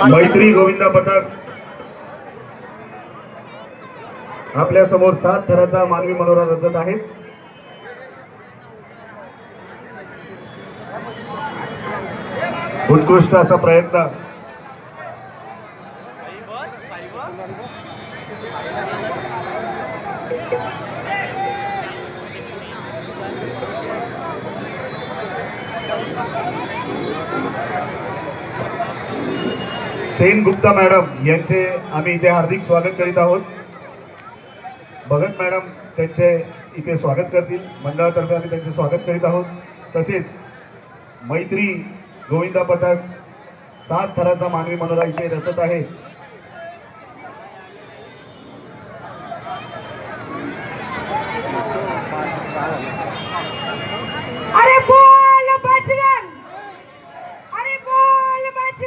मैत्री गोविंदा पथक आपल्या समोर 7 थराचा मानवी मनोरा रचत आहे। उत्कृष्ट असा प्रयत्न सेन गुप्ता मॅडम यांचे आम्ही इथे हार्दिक स्वागत करीत आहोत। भगत मॅडम त्यांचे इथे स्वागत करतील। मंडळातर्फे आम्ही त्यांचे स्वागत करीत आहोत। तसेच मैत्री गोविंदा पथक 7 थराचा मानवी मनोरा इथे रचत आहे।